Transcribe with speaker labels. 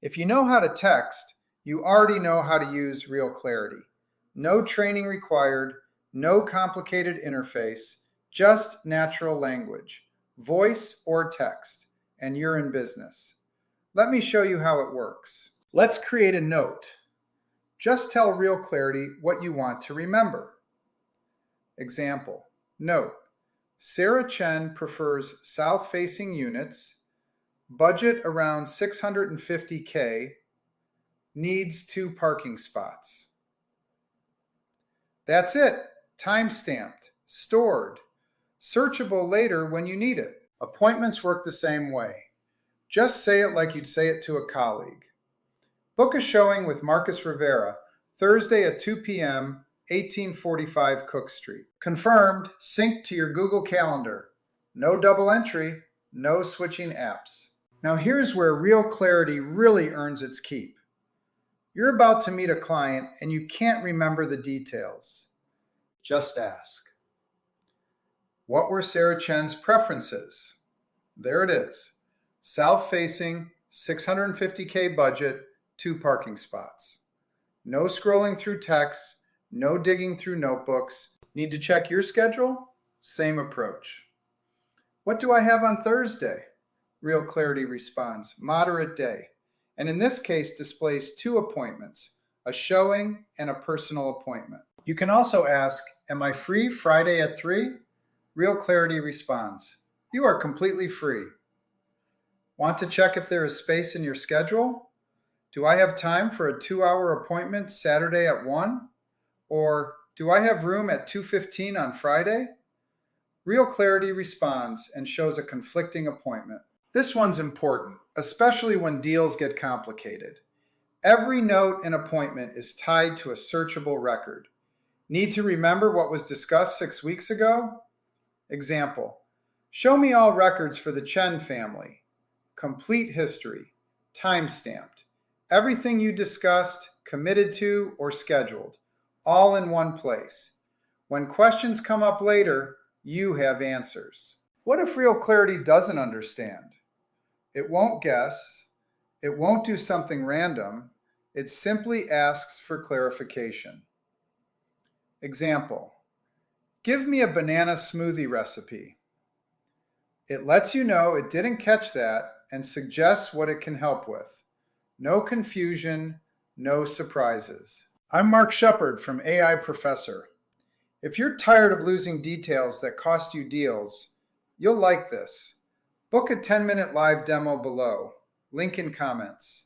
Speaker 1: If you know how to text, you already know how to use RealClarity. No training required, no complicated interface, just natural language, voice or text, and you're in business. Let me show you how it works. Let's create a note. Just tell RealClarity what you want to remember. Example, note, Sarah Chen prefers south-facing units, budget around $650K, needs 2 parking spots. That's it. Time-stamped, stored, searchable later when you need it. Appointments work the same way. Just say it like you'd say it to a colleague. Book a showing with Marcus Rivera, Thursday at 2 p.m., 1845 Cook Street. Confirmed, synced to your Google Calendar. No double entry, no switching apps. Now here's where RealClarity really earns its keep. You're about to meet a client and you can't remember the details. Just ask. What were Sarah Chen's preferences? There it is. South-facing, $650K budget, 2 parking spots. No scrolling through texts, no digging through notebooks. Need to check your schedule? Same approach. What do I have on Thursday? RealClarity responds, moderate day, and in this case displays 2 appointments, a showing and a personal appointment. You can also ask, am I free Friday at 3? RealClarity responds, you are completely free. Want to check if there is space in your schedule? Do I have time for a 2-hour appointment Saturday at 1? Or do I have room at 2:15 on Friday? RealClarity responds and shows a conflicting appointment. This one's important, especially when deals get complicated. Every note and appointment is tied to a searchable record. Need to remember what was discussed 6 weeks ago? Example, show me all records for the Chen family. Complete history, time-stamped. Everything you discussed, committed to, or scheduled, all in one place. When questions come up later, you have answers. What if RealClarity doesn't understand? It won't guess. It won't do something random. It simply asks for clarification. Example, give me a banana smoothie recipe. It lets you know it didn't catch that and suggests what it can help with. No confusion, no surprises. I'm Mark Shepard from AI Professor. If you're tired of losing details that cost you deals, you'll like this. Book a 10-minute live demo below. Link in comments.